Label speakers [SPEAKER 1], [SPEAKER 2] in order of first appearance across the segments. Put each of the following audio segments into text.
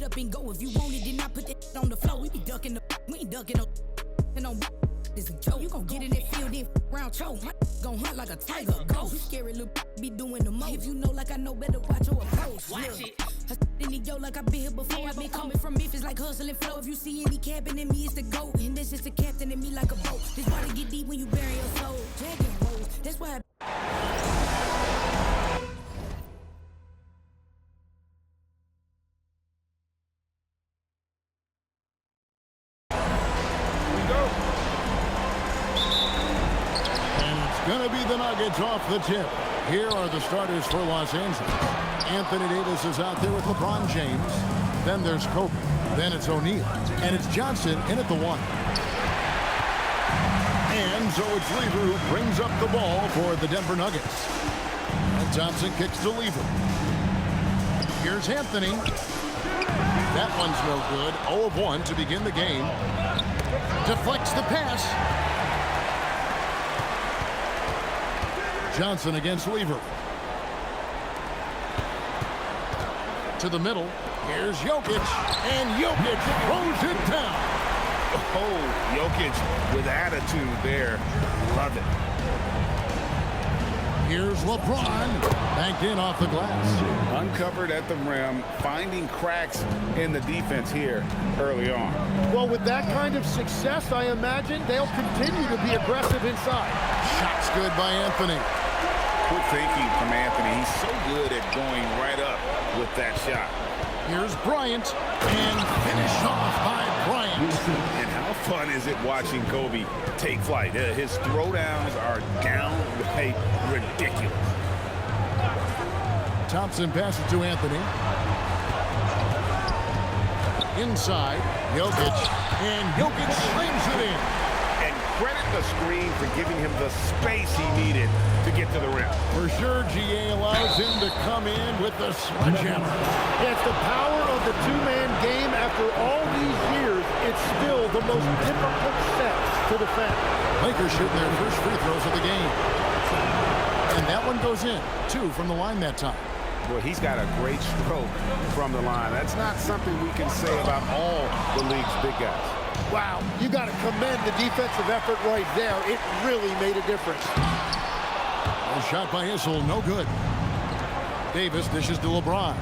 [SPEAKER 1] up and go. If you want it, then I put that on the floor. We be ducking the, we ain't ducking no, and on this a joke. You gon' get in that field, then round choke. My gon' hunt like a tiger, ghost. You scary little be doing the most. If you know like I know better, watch your approach. Watch it. I in the yo like I been here before. I been coming from Memphis like hustling flow. If you see any cabin in me, it's the goat. And this is the captain in me like a boat. This water get deep when you bury your soul. Dragon rolls. That's why
[SPEAKER 2] Gonna be the Nuggets off the tip. Here are the starters for Los Angeles. Anthony Davis is out there with LeBron James. Then there's Kobe. Then it's O'Neal. And it's Johnson in at the 1. And so it's Lever who brings up the ball for the Denver Nuggets. And Thompson kicks to Lever. Here's Anthony. That one's no good. 0 of 1 to begin the game. Deflects the pass. Johnson against Lever. To the middle. Here's Jokic. And Jokic throws it down.
[SPEAKER 3] Oh, Jokic with attitude there. Love it.
[SPEAKER 2] Here's LeBron. Banked in off the glass.
[SPEAKER 3] Uncovered at the rim. Finding cracks in the defense here early on.
[SPEAKER 4] Well, with that kind of success, I imagine they'll continue to be aggressive inside.
[SPEAKER 2] Shot's good by Anthony.
[SPEAKER 3] Quick thinking from Anthony. He's so good at going right up with that shot.
[SPEAKER 2] Here's Bryant, and finish off by Bryant.
[SPEAKER 3] And how fun is it watching Kobe take flight? His throwdowns are downright ridiculous.
[SPEAKER 2] Thompson passes to Anthony. Inside, Jokic, and Jokic slams it in.
[SPEAKER 3] And credit the screen for giving him the space he needed to get to the rim.
[SPEAKER 2] For sure, GA allows him to come in with the sledgehammer.
[SPEAKER 4] It's the power of the two-man game. After all these years, it's still the most difficult set to defend.
[SPEAKER 2] Lakers shooting their first free throws of the game. And that one goes in. 2 from the line that time.
[SPEAKER 3] Well, he's got a great stroke from the line. That's not something we can say about all the league's big guys.
[SPEAKER 4] Wow, you got to commend the defensive effort right there. It really made a difference.
[SPEAKER 2] A shot by Issel, no good. Davis dishes to LeBron.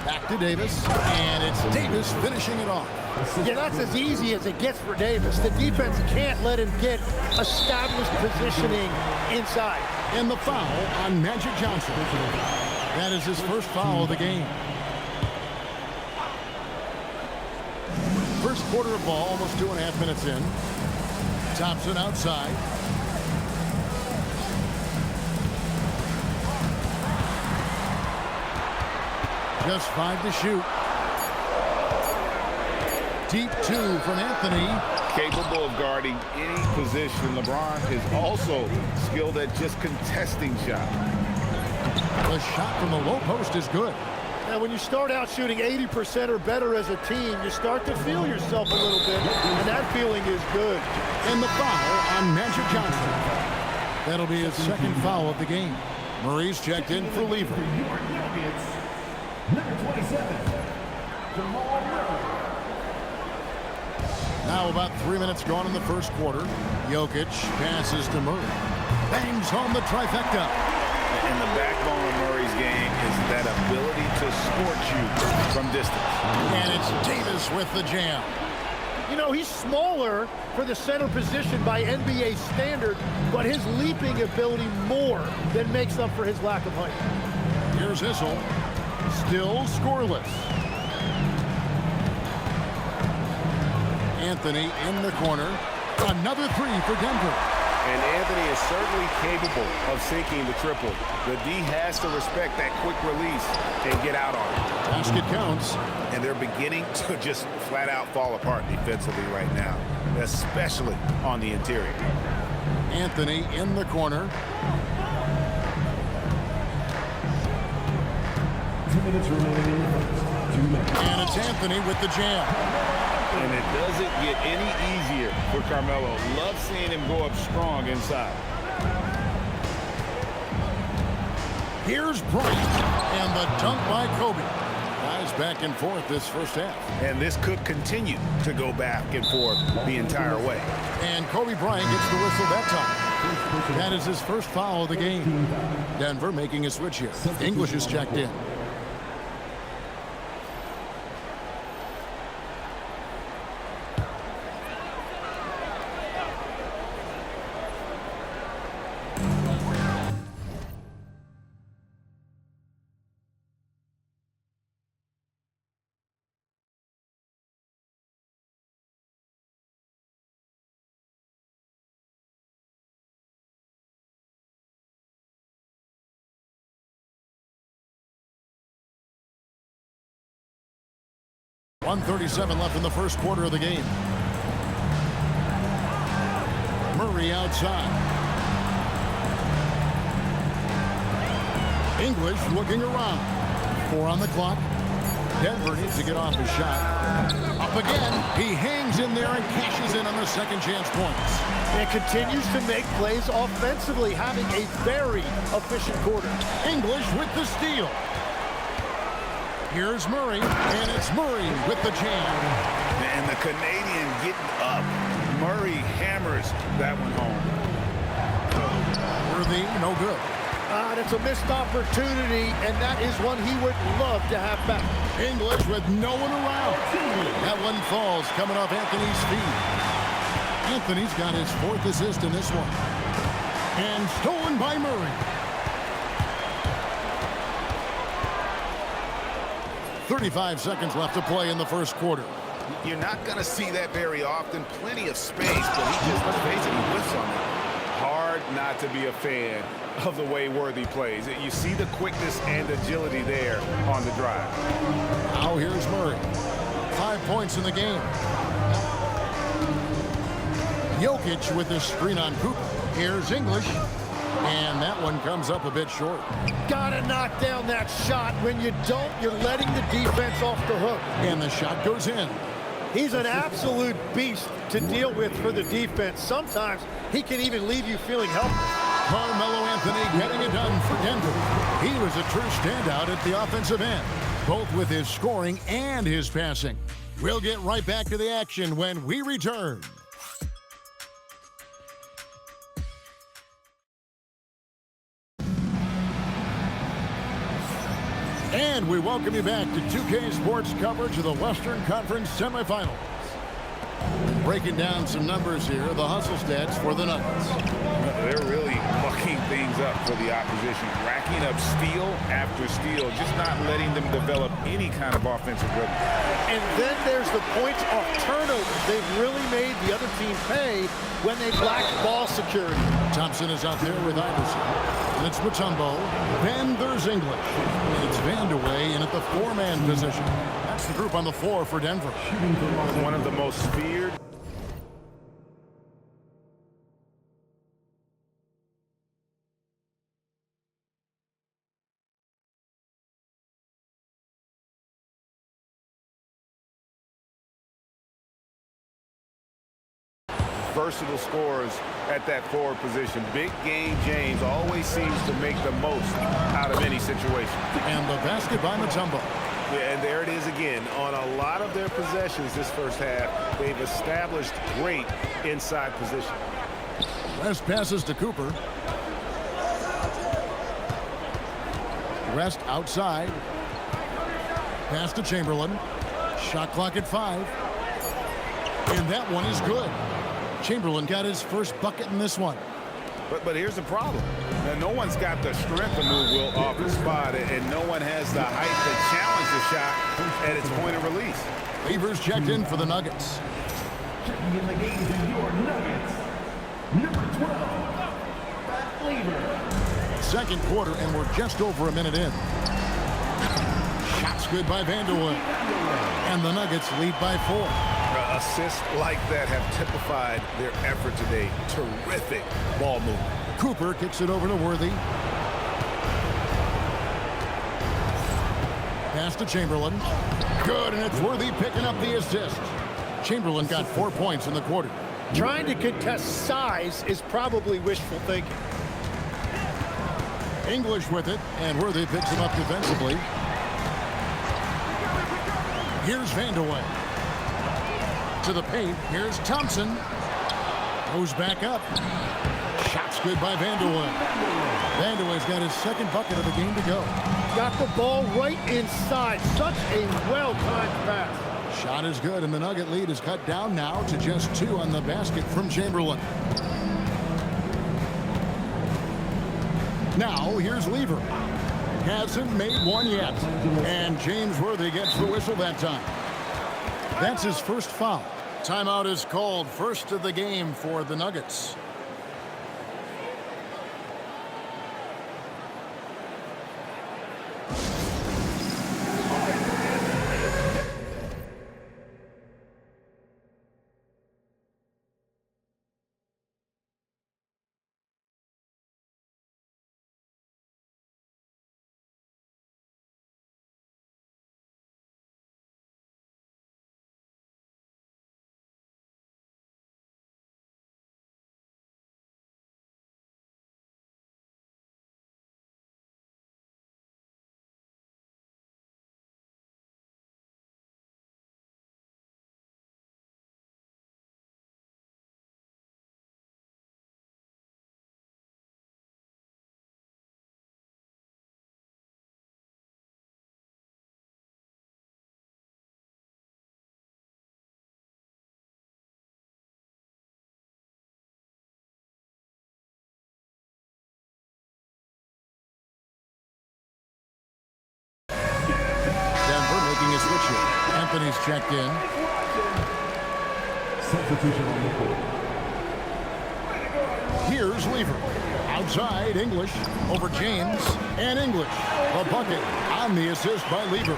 [SPEAKER 2] Back to Davis, and it's Davis finishing it off.
[SPEAKER 4] Yeah, that's as easy as it gets for Davis. The defense can't let him get established positioning inside.
[SPEAKER 2] And the foul on Magic Johnson. That is his first foul of the game. First quarter of ball, almost 2.5 minutes in. Thompson outside. Just 5 to shoot. Deep 2 from Anthony.
[SPEAKER 3] Capable of guarding any position. LeBron is also skilled at just contesting shots.
[SPEAKER 2] The shot from the low post is good.
[SPEAKER 4] Now, when you start out shooting 80% or better as a team, you start to feel yourself a little bit, and that feeling is good.
[SPEAKER 2] And the foul on Magic Johnson. That'll be his second foul of the game. Murray's checked in for Lever.
[SPEAKER 5] Number 27,
[SPEAKER 2] Now about 3 minutes gone in the first quarter. Jokic passes to Murray. Bangs home the trifecta.
[SPEAKER 3] And the backbone of Murray's game is that ability to scorch you from distance.
[SPEAKER 2] And it's Davis with the jam.
[SPEAKER 4] You know, he's smaller for the center position by NBA standard, but his leaping ability more than makes up for his lack of height.
[SPEAKER 2] Here's Issel. Still scoreless. Anthony in the corner. Another 3 for Denver.
[SPEAKER 3] And Anthony is certainly capable of sinking the triple. The D has to respect that quick release and get out on it.
[SPEAKER 2] Basket counts.
[SPEAKER 3] And they're beginning to just flat out fall apart defensively right now, especially on the interior.
[SPEAKER 2] Anthony in the corner.
[SPEAKER 5] 2 minutes remaining. 2 minutes.
[SPEAKER 2] And it's Anthony with the jam.
[SPEAKER 3] And it doesn't get any easier for Camelo. Love seeing him go up strong inside.
[SPEAKER 2] Here's Bryant. And the dunk by Kobe. Guys back and forth this first half.
[SPEAKER 3] And this could continue to go back and forth the entire way.
[SPEAKER 2] And Kobe Bryant gets the whistle that time. That is his first foul of the game. Denver making a switch here. English is checked in. .137 left in the first quarter of the game. Murray outside. English looking around. 4 on the clock. Denver needs to get off his shot. Up again. He hangs in there and cashes in on the second chance points.
[SPEAKER 4] And continues to make plays offensively, having a very efficient quarter.
[SPEAKER 2] English with the steal. Here's Murray, and it's Murray with the jam.
[SPEAKER 3] And the Canadian getting up. Murray hammers that one home.
[SPEAKER 2] Worthy, no good.
[SPEAKER 4] That's a missed opportunity, and that is one he would love to have back.
[SPEAKER 2] English with no one around. That one falls coming off Anthony's feet. Anthony's got his 4th assist in this one. And stolen by Murray. 35 seconds left to play in the first quarter.
[SPEAKER 3] You're not going to see that very often. Plenty of space, but he just basically whiffs on it. Hard not to be a fan of the way Worthy plays. You see the quickness and agility there on the drive.
[SPEAKER 2] Now here's Murray. 5 points in the game. Jokic with the screen on Cooper. Here's English. And that one comes up a bit short.
[SPEAKER 4] Gotta knock down that shot. When you don't, you're letting the defense off the hook.
[SPEAKER 2] And the shot goes in.
[SPEAKER 4] He's an absolute beast to deal with for the defense. Sometimes he can even leave you feeling helpless.
[SPEAKER 2] Carmelo Anthony getting it done for Denver. He was a true standout at the offensive end, both with his scoring and his passing. We'll get right back to the action when we return. And we welcome you back to 2K Sports coverage of the Western Conference semifinals. Breaking down some numbers here, the hustle stats for the Nuggets.
[SPEAKER 3] They're really mucking things up for the opposition, racking up steal after steal, just not letting them develop any kind of offensive rhythm.
[SPEAKER 4] And then there's the points off turnovers. They've really made the other team pay when they lack ball security.
[SPEAKER 2] Thompson is out there with Iverson. And it's Mutombo. Then there's English. And it's Vandeweghe in at the 4-man position. That's the group on the floor for Denver.
[SPEAKER 3] One of the most feared. Versatile scorers at that forward position. Big game James always seems to make the most out of any situation.
[SPEAKER 2] And the basket by Mutombo.
[SPEAKER 3] Yeah, and there it is again. On a lot of their possessions this first half, they've established great inside position.
[SPEAKER 2] West passes to Cooper. West outside. Pass to Chamberlain. Shot clock at 5. And that one is good. Chamberlain got his first bucket in this one.
[SPEAKER 3] But here's the problem. Now, no one's got the strength to move Wilt off the spot, and no one has the height to challenge the shot at its point of release.
[SPEAKER 2] Lever's checked in for the Nuggets.
[SPEAKER 5] Checking in the game is your Nuggets. Number 12, Lever.
[SPEAKER 2] Second quarter, and we're just over a minute in. Shots good by Vandeweghe. And the Nuggets lead by 4.
[SPEAKER 3] Assists like that have typified their effort today. Terrific ball movement.
[SPEAKER 2] Cooper kicks it over to Worthy. Pass to Chamberlain. Good, and it's Worthy picking up the assist. Chamberlain got 4 points in the quarter.
[SPEAKER 4] Trying to contest size is probably wishful thinking.
[SPEAKER 2] English with it, and Worthy picks him up defensively. Here's Vandeweghe. To the paint. Here's Thompson. Goes back up. Shot's good by Vandeweghe. Vandeweghe's got his second bucket of the game to go.
[SPEAKER 4] Got the ball right inside. Such a well-timed pass.
[SPEAKER 2] Shot is good, and the Nugget lead is cut down now to just 2 on the basket from Chamberlain. Now, here's Lever. Hasn't made one yet. And James Worthy gets the whistle that time. That's his first foul. Timeout is called. First of the game for the Nuggets. Making a switch here. Anthony's checked in.
[SPEAKER 5] Substitution on the court.
[SPEAKER 2] Here's Lever. Outside, English over James. And English. A bucket on the assist by Lever.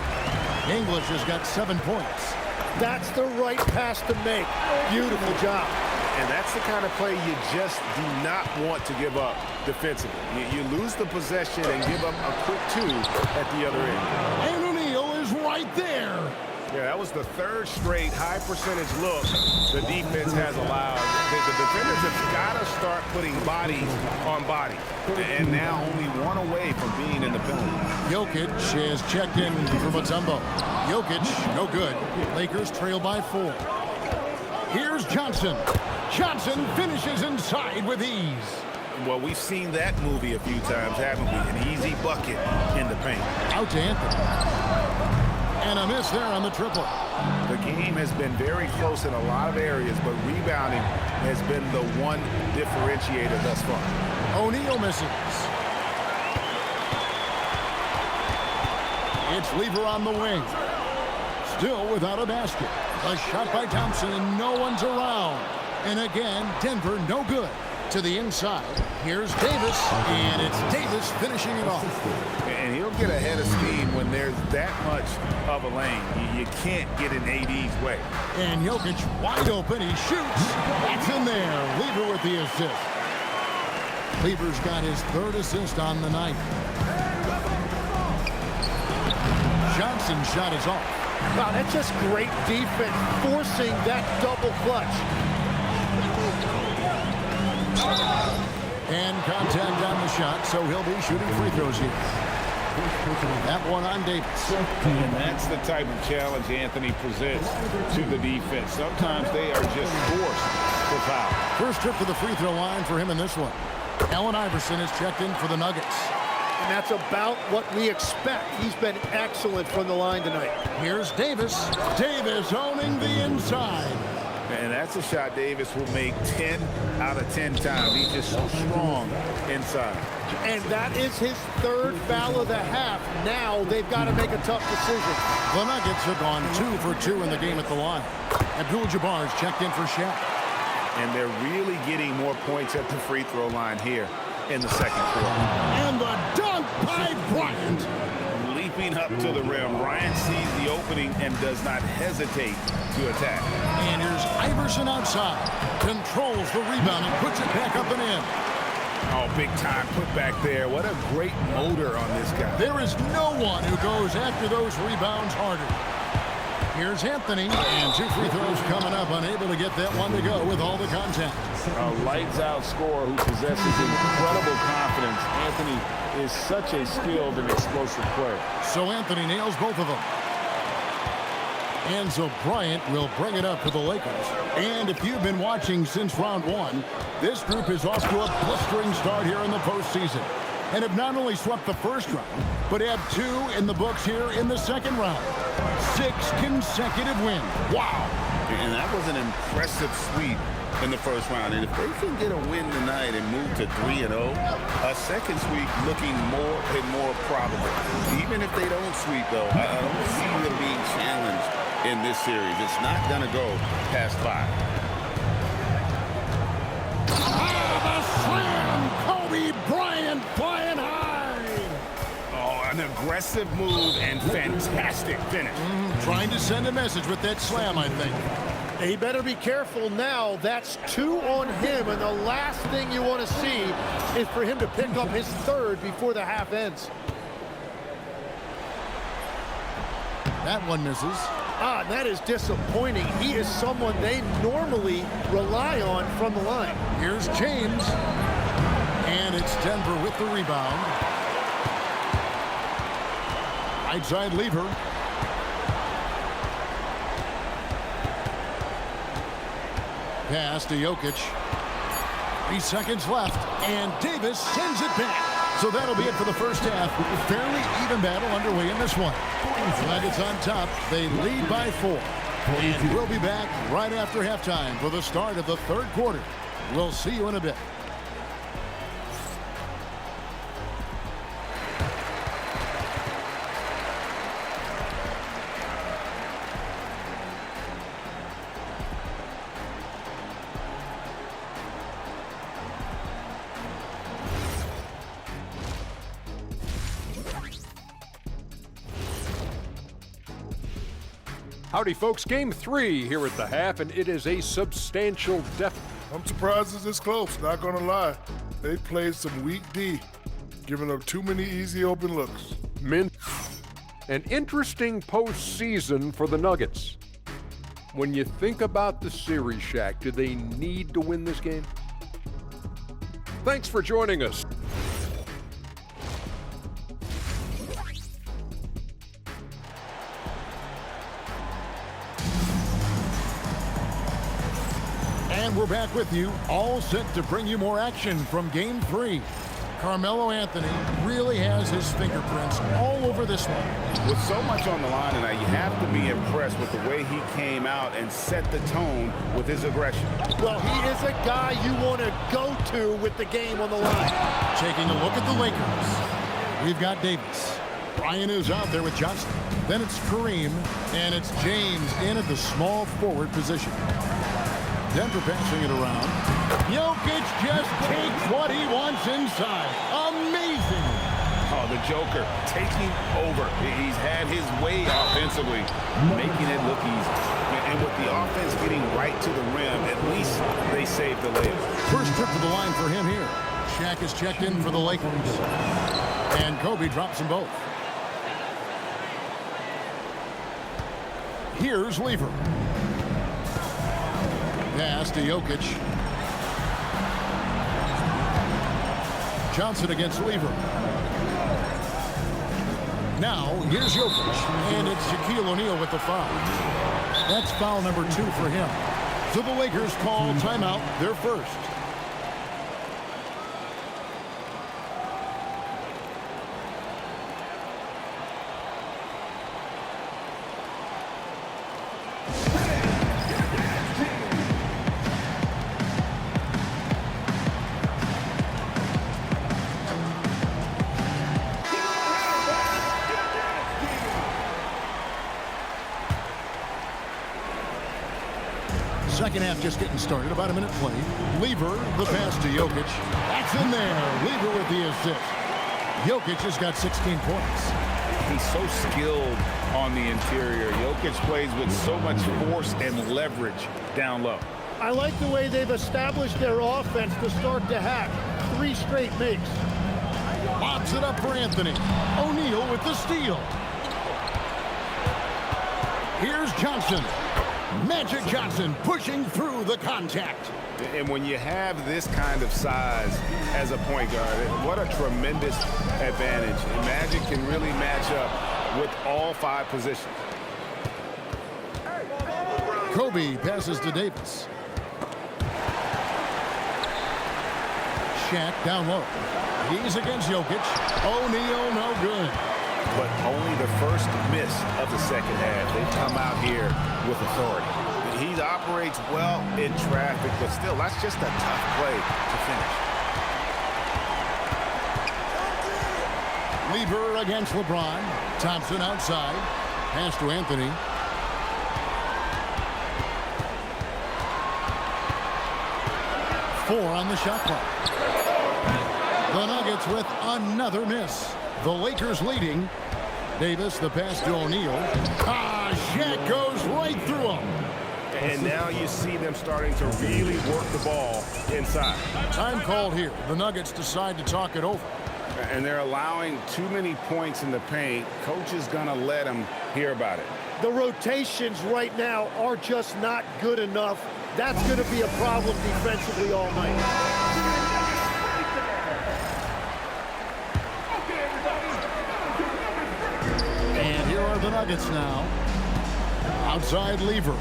[SPEAKER 2] English has got 7 points.
[SPEAKER 4] That's the right pass to make. Beautiful job.
[SPEAKER 3] And that's the kind of play you just do not want to give up defensively. You lose the possession and give up a quick 2 at the other end.
[SPEAKER 2] And O'Neal is right there.
[SPEAKER 3] Yeah, that was the third straight high percentage look the defense has allowed. The defenders have got to start putting bodies on bodies. And now only one away from being in the penalty.
[SPEAKER 2] Jokic is checked in for Mutombo. Jokic, no good. Lakers trail by 4. Here's Johnson. Johnson finishes inside with ease.
[SPEAKER 3] Well, we've seen that movie a few times, haven't we? An easy bucket in the paint.
[SPEAKER 2] Out to Anthony. And a miss there on the triple.
[SPEAKER 3] The game has been very close in a lot of areas, but rebounding has been the one differentiator thus far.
[SPEAKER 2] O'Neal misses. It's Lever on the wing. Still without a basket. A shot by Thompson, and no one's around. And again, Denver no good. To the inside. Here's Davis, and it's Davis finishing it off.
[SPEAKER 3] And he'll get ahead of steam when there's that much of a lane. You can't get in AD's way.
[SPEAKER 2] And Jokic wide open. He shoots. That's in there. Lever with the assist. Lever's got his 3rd assist on the night. Johnson's shot is off.
[SPEAKER 4] Wow, that's just great defense, forcing that double clutch.
[SPEAKER 2] And contact on the shot, so he'll be shooting free throws here. That one on Davis.
[SPEAKER 3] And that's the type of challenge Anthony presents to the defense. Sometimes they are just forced to foul.
[SPEAKER 2] First trip to the free throw line for him in this one. Allen Iverson is checked in for the Nuggets.
[SPEAKER 4] And that's about what we expect. He's been excellent from the line tonight.
[SPEAKER 2] Here's Davis. Davis owning the inside.
[SPEAKER 3] And that's a shot Davis will make 10 out of 10 times. He's just so strong inside.
[SPEAKER 4] And that is his 3rd foul of the half. Now they've got to make a tough decision.
[SPEAKER 2] The Nuggets have gone 2 for 2 in the game at the line. Abdul Jabbar is checked in for Shaq.
[SPEAKER 3] And they're really getting more points at the free throw line here in the second quarter.
[SPEAKER 2] And the dunk by Bryant.
[SPEAKER 3] Leaping up to the rim. Bryant sees the opening and does not hesitate to attack.
[SPEAKER 2] And here's Iverson outside. Controls the rebound and puts it back up and in.
[SPEAKER 3] Oh, big time put back there. What a great motor on this guy.
[SPEAKER 2] There is no one who goes after those rebounds harder. Here's Anthony, and 2 free throws coming up, unable to get that one to go with all the contact.
[SPEAKER 3] A lights-out scorer who possesses incredible confidence. Anthony is such a skilled and explosive player.
[SPEAKER 2] So Anthony nails both of them. And so Bryant will bring it up for the Lakers. And if you've been watching since round one, this group is off to a blistering start here in the postseason. And have not only swept the first round, but have 2 in the books here in the second round. 6 consecutive wins. Wow.
[SPEAKER 3] And that was an impressive sweep in the first round. And if they can get a win tonight and move to 3-0, a second sweep looking more and more probable. Even if they don't sweep, though, I don't see them being challenged in this series. It's not going to go past 5.
[SPEAKER 2] The slam! Kobe Bryant flying high!
[SPEAKER 3] Oh, an aggressive move and fantastic finish.
[SPEAKER 2] Trying to send a message with that slam, I think.
[SPEAKER 4] He better be careful now. That's 2 on him, and the last thing you want to see is for him to pick up his 3rd before the half ends.
[SPEAKER 2] That one misses.
[SPEAKER 4] That is disappointing. He is someone they normally rely on from the line.
[SPEAKER 2] Here's James. And it's Denver with the rebound. Right side lever. Pass to Jokic. 3 seconds left, and Davis sends it back. So that'll be it for the first half. Fairly even battle underway in this one. Nuggets on top. They lead by 4. And we'll be back right after halftime for the start of the 3rd quarter. We'll see you in a bit.
[SPEAKER 6] Howdy, folks. Game 3 here at the half, and it is a substantial deficit.
[SPEAKER 7] I'm surprised it's this close, not gonna lie. They played some weak D, giving up too many easy open looks.
[SPEAKER 6] An interesting postseason for the Nuggets. When you think about the series, Shaq, do they need to win this game? Thanks for joining us.
[SPEAKER 2] And we're back with you, all set to bring you more action from Game 3. Carmelo Anthony really has his fingerprints all over this one.
[SPEAKER 3] With so much on the line tonight, you have to be impressed with the way he came out and set the tone with his aggression.
[SPEAKER 4] Well, he is a guy you want to go to with the game on the line.
[SPEAKER 2] Taking a look at the Lakers. We've got Davis. Bryant is out there with Johnson. Then it's Kareem, and it's James in at the small forward position. Denver passing it around. Jokic just takes what he wants inside. Amazing.
[SPEAKER 3] Oh, the Joker taking over. He's had his way offensively, making it look easy. And with the offense getting right to the rim, at least they saved the layup.
[SPEAKER 2] First trip to the line for him here. Shaq is checked in for the Lakers. And Kobe drops them both. Here's Lever. Pass to Jokic. Johnson against Lever. Now, here's Jokic. And it's Shaquille O'Neal with the foul. That's foul number 2 for him. So the Lakers call timeout, their first. Second half just getting started. About a minute play. Lever, the pass to Jokic. That's in there. Lever with the assist. Jokic has got 16 points.
[SPEAKER 3] He's so skilled on the interior. Jokic plays with so much force and leverage down low.
[SPEAKER 4] I like the way they've established their offense to start the half. 3 straight makes.
[SPEAKER 2] Lobs it up for Anthony. O'Neal with the steal. Here's Johnson. Magic Johnson pushing through the contact.
[SPEAKER 3] And when you have this kind of size as a point guard, what a tremendous advantage. And Magic can really match up with all 5 positions.
[SPEAKER 2] Kobe passes to Davis. Shaq down low. He's against Jokic. O'Neal, no good.
[SPEAKER 3] But only the first miss of the second half. They come out here with authority. He operates well in traffic, but still, that's just a tough play to finish.
[SPEAKER 2] Lever against LeBron. Thompson outside. Pass to Anthony. Four on the shot clock. The Nuggets with another miss. The Lakers leading. Davis, the pass to O'Neal. Shaq goes right through him.
[SPEAKER 3] And now you see them starting to really work the ball inside.
[SPEAKER 2] Time called here. The Nuggets decide to talk it over.
[SPEAKER 3] And they're allowing too many points in the paint. Coach is going to let them hear about it.
[SPEAKER 4] The rotations right now are just not good enough. That's going to be a problem defensively all night.
[SPEAKER 2] And here are the Nuggets now. Outside Lever.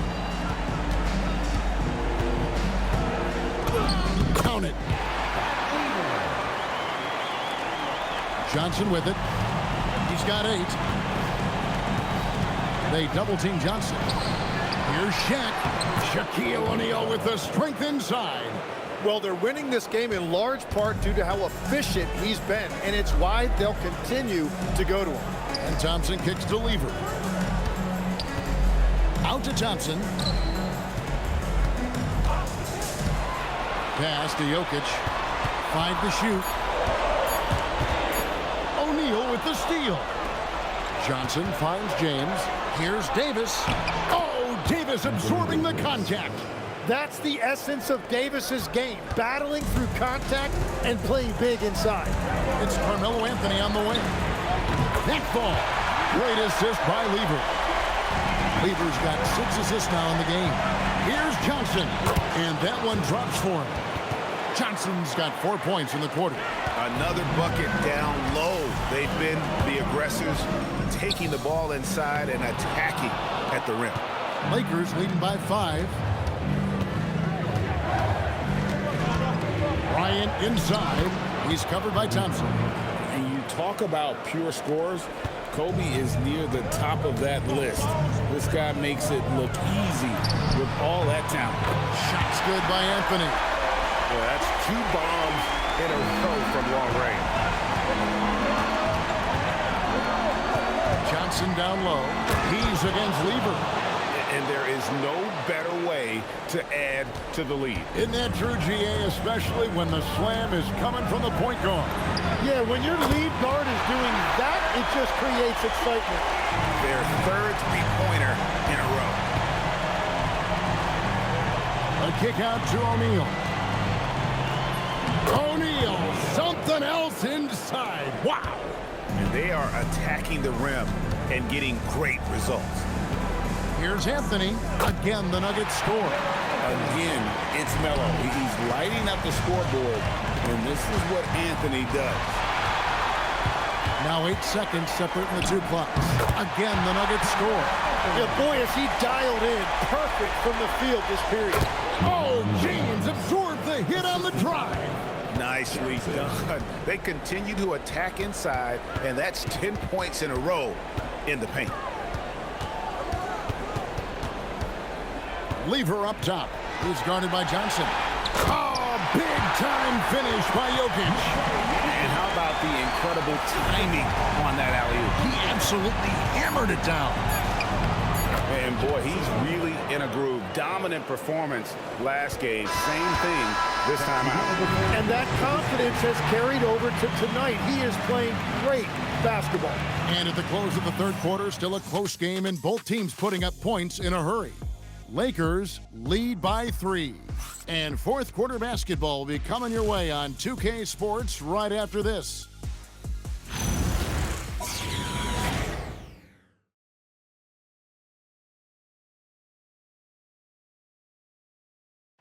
[SPEAKER 2] Count it. Johnson with it. He's got 8. They double team Johnson. Here's Shaq. Shaquille O'Neal with the strength inside.
[SPEAKER 4] Well, they're winning this game in large part due to how efficient he's been, and it's why they'll continue to go to him.
[SPEAKER 2] And Thompson kicks to Lever. Out to Thompson. Pass to Jokic. 5 to shoot. O'Neal with the steal. Johnson finds James. Here's Davis. Oh, Davis absorbing the contact.
[SPEAKER 4] That's the essence of Davis's game, battling through contact and playing big inside.
[SPEAKER 2] It's Carmelo Anthony on the way. That ball. Great assist by Lever. Lever's got 6 assists now in the game. Here's Johnson. And that one drops for him. Johnson's got 4 points in the quarter.
[SPEAKER 3] Another bucket down low. They've been the aggressors, taking the ball inside and attacking at the rim.
[SPEAKER 2] Lakers leading by 5. Bryant inside. He's covered by Thompson.
[SPEAKER 3] And you talk about pure scores, Kobe is near the top of that list. This guy makes it look easy with all that talent.
[SPEAKER 2] Shot's good by Anthony.
[SPEAKER 3] Yeah, that's 2 bombs in a row from long range.
[SPEAKER 2] Johnson down low. He's against Lever.
[SPEAKER 3] And there is no better way to add to the lead.
[SPEAKER 2] Isn't that true, GA, especially when the slam is coming from the point guard?
[SPEAKER 4] Yeah, when your lead guard is doing that, it just creates excitement.
[SPEAKER 3] Their third three-pointer in a row.
[SPEAKER 2] A kick out to O'Neal. O'Neal, something else inside. Wow.
[SPEAKER 3] And they are attacking the rim and getting great results.
[SPEAKER 2] Here's Anthony. Again, the Nuggets score.
[SPEAKER 3] Again, it's Melo. He's lighting up the scoreboard, and this is what Anthony does.
[SPEAKER 2] Now 8 seconds separating the 2 clocks. Again, the Nuggets score.
[SPEAKER 4] Yeah, boy, is he dialed in perfect from the field this period.
[SPEAKER 2] Oh, James absorbed the hit on the drive.
[SPEAKER 3] Nicely done. They continue to attack inside, and that's 10 points in a row in the paint.
[SPEAKER 2] Lever up top. He's guarded by Johnson. Oh, big-time finish by Jokic.
[SPEAKER 3] And how about the incredible timing on that alley-oop?
[SPEAKER 2] He absolutely hammered it down.
[SPEAKER 3] And, boy, he's really in a groove. Dominant performance last game. Same thing this time out.
[SPEAKER 4] And that confidence has carried over to tonight. He is playing great basketball.
[SPEAKER 2] And at the close of the 3rd quarter, still a close game, and both teams putting up points in a hurry. Lakers lead by 3. And 4th quarter basketball will be coming your way on 2K Sports right after this.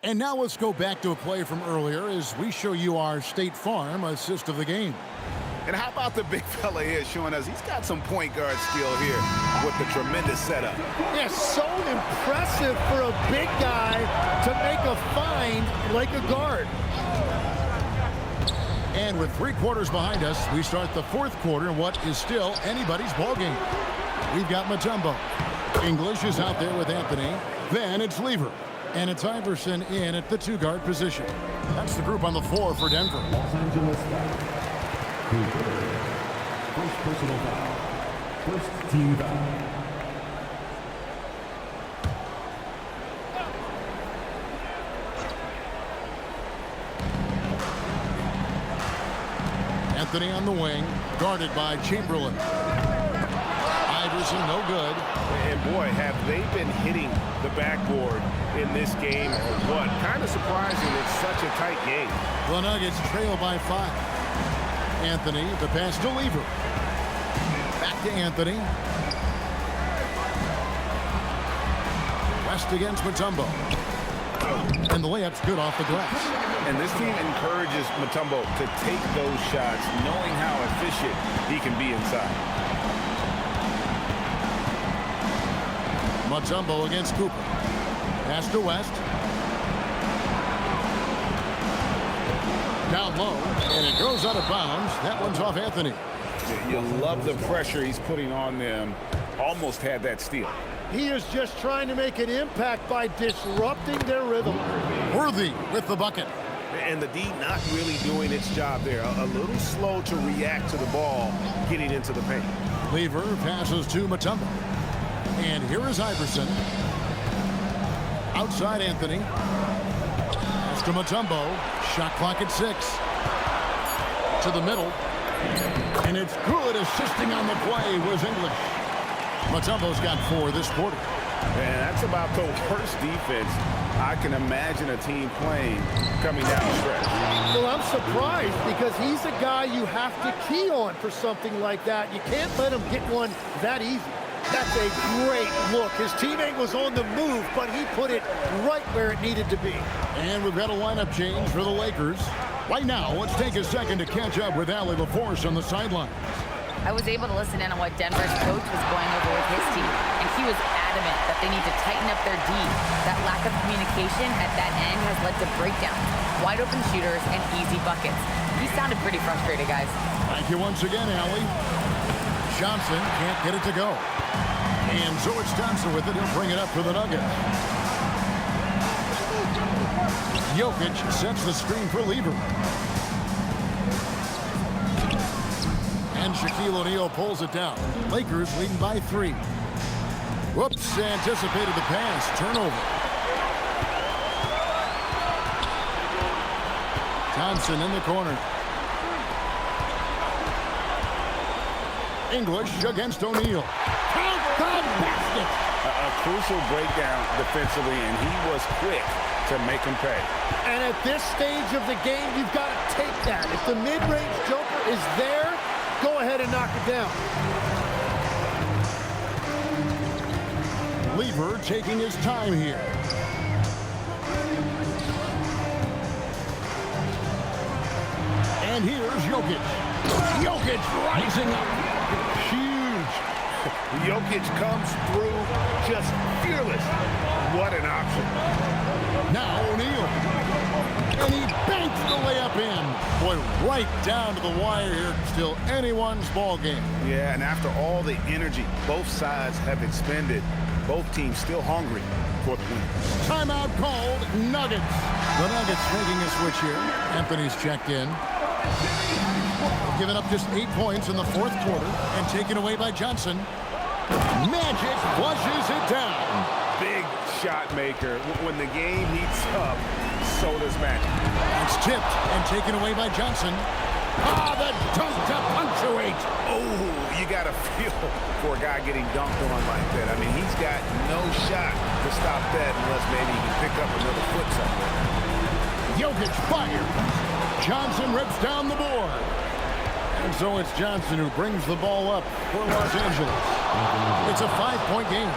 [SPEAKER 2] And now let's go back to a play from earlier as we show you our State Farm assist of the game.
[SPEAKER 3] And how about the big fella here showing us he's got some point guard skill here with the tremendous setup.
[SPEAKER 4] Yeah, so impressive for a big guy to make a find like a guard.
[SPEAKER 2] And with 3 quarters behind us, we start the 4th quarter in what is still anybody's ballgame. We've got Mutombo. English is out there with Anthony. Then it's Lever. And it's Iverson in at the 2-guard position. That's the group on the floor for Denver.
[SPEAKER 5] Los Angeles foul. First personal foul. First team foul.
[SPEAKER 2] Anthony on the wing, guarded by Chamberlain. Iverson, no good.
[SPEAKER 3] And boy, have they been hitting the backboard in this game or what? Kind of surprising it's such a tight game.
[SPEAKER 2] The Nuggets trail by 5. Anthony, the pass to Lever. Back to Anthony. West against Mutombo. And the layup's good off the glass.
[SPEAKER 3] And this team encourages Mutombo to take those shots, knowing how efficient he can be inside.
[SPEAKER 2] Mutombo against Cooper. Pass to West. Down low, and it goes out of bounds. That one's off Anthony.
[SPEAKER 3] You love the pressure he's putting on them. Almost had that steal.
[SPEAKER 4] He is just trying to make an impact by disrupting their rhythm.
[SPEAKER 2] Worthy with the bucket.
[SPEAKER 3] And the D not really doing its job there. A little slow to react to the ball getting into the paint.
[SPEAKER 2] Lever passes to Mutombo. And here is Iverson. Outside Anthony. Pass to Mutombo. Shot clock at 6. To the middle. And it's good. Assisting on the play was English. Mutombo's got 4 this quarter.
[SPEAKER 3] And that's about the worst defense I can imagine a team playing coming down the stretch.
[SPEAKER 4] Well, I'm surprised because he's a guy you have to key on for something like that. You can't let him get one that easy. That's a great look. His teammate was on the move, but he put it right where it needed to be.
[SPEAKER 2] And we've got a lineup change for the Lakers. Right now, let's take a second to catch up with Allie LaForce on the sideline.
[SPEAKER 8] I was able to listen in on what Denver's coach was going over with his team, and he was adamant that they need to tighten up their D. That lack of communication at that end has led to breakdowns, wide open shooters, and easy buckets. He sounded pretty frustrated, guys.
[SPEAKER 2] Thank you once again, Allie. Johnson can't get it to go. And so it's Thompson with it. He'll bring it up for the Nuggets. Jokic sets the screen for Lever. And Shaquille O'Neal pulls it down. Lakers leading by 3. Whoops, anticipated the pass. Turnover. Thompson in the corner. English against O'Neal. Count the basket.
[SPEAKER 3] A crucial breakdown defensively, and he was quick to make him pay.
[SPEAKER 4] And at this stage of the game, you've got to take that. If the mid-range jumper is there, go ahead and knock it down.
[SPEAKER 2] Lever taking his time here. And here's Jokic. Jokic rising up. Huge.
[SPEAKER 3] Jokic comes through just fearless. What an option.
[SPEAKER 2] Now O'Neal. And he banks the layup in. Boy, right down to the wire here. Still anyone's ball game.
[SPEAKER 3] Yeah, and after all the energy both sides have expended, both teams still hungry for the win.
[SPEAKER 2] Timeout called, Nuggets. The Nuggets making a switch here. Anthony's checked in. Giving up just 8 points in the 4th quarter and taken away by Johnson. Magic flushes it down.
[SPEAKER 3] Big shot maker. When the game heats up, so does Magic.
[SPEAKER 2] It's tipped and taken away by Johnson. Ah, the dunk to punctuate.
[SPEAKER 3] Oh, you got to feel for a guy getting dunked on like that. I mean, he's got no shot to stop that unless maybe he can pick up another foot somewhere.
[SPEAKER 2] Jokic fired. Johnson rips down the board. And so it's Johnson who brings the ball up for Los Angeles. It's a 5-point game.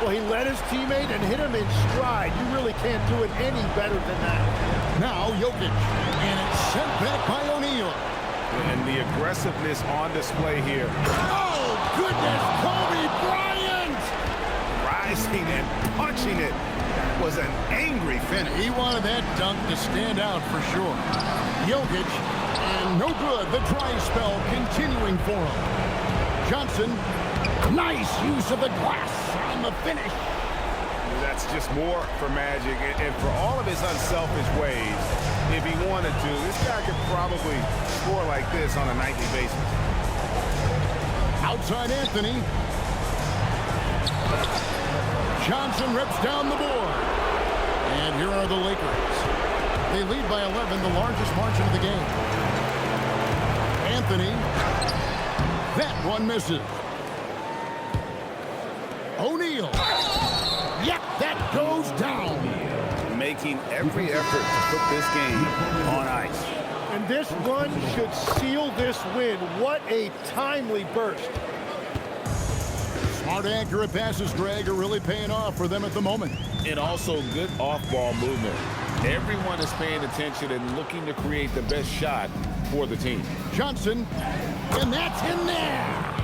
[SPEAKER 4] Well, he led his teammate and hit him in stride. You really can't do it any better than that.
[SPEAKER 2] Now Jokic. And it's sent back by O'Neal.
[SPEAKER 3] And the aggressiveness on display here.
[SPEAKER 2] Oh, goodness, Kobe Bryant!
[SPEAKER 3] Rising and punching it. That was an angry finish.
[SPEAKER 2] He wanted that dunk to stand out for sure. Jokic, and no good. The dry spell continuing for him. Johnson, nice use of the glass on the finish.
[SPEAKER 3] That's just more for Magic. And for all of his unselfish ways, if he wanted to, this guy could probably score like this on a nightly basis.
[SPEAKER 2] Outside Anthony. Johnson rips down the board. And here are the Lakers. They lead by 11, the largest margin of the game. Anthony. That one misses. O'Neal. Yep, that goes down.
[SPEAKER 3] Making every effort to put this game on ice.
[SPEAKER 4] And this run should seal this win. What a timely burst.
[SPEAKER 2] Smart, accurate passes, Greg, are really paying off for them at the moment.
[SPEAKER 3] And also good off-ball movement. Everyone is paying attention and looking to create the best shot for the team.
[SPEAKER 2] Johnson, and that's in there.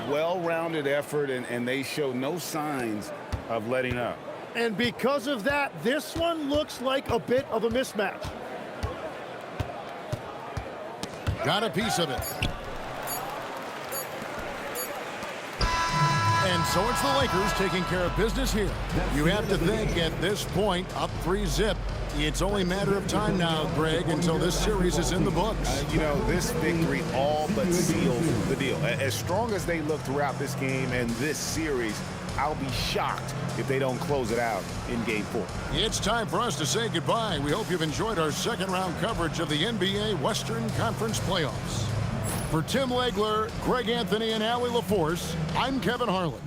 [SPEAKER 3] Well-rounded effort, and they show no signs of letting up.
[SPEAKER 4] And because of that, this one looks like a bit of a mismatch.
[SPEAKER 2] Got a piece of it. And so it's the Lakers taking care of business here. You have to think at this point, up 3-zip, it's only a matter of time now, Greg, until this series is in the books.
[SPEAKER 3] You know, this victory all but seals the deal. As strong as they look throughout this game and this series, I'll be shocked if they don't close it out in Game 4.
[SPEAKER 2] It's time for us to say goodbye. We hope you've enjoyed our second-round coverage of the NBA Western Conference Playoffs. For Tim Legler, Greg Anthony, and Allie LaForce, I'm Kevin Harlan.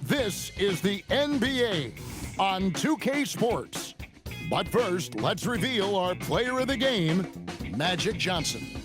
[SPEAKER 2] This is the NBA on 2K Sports. But first, let's reveal our player of the game, Magic Johnson.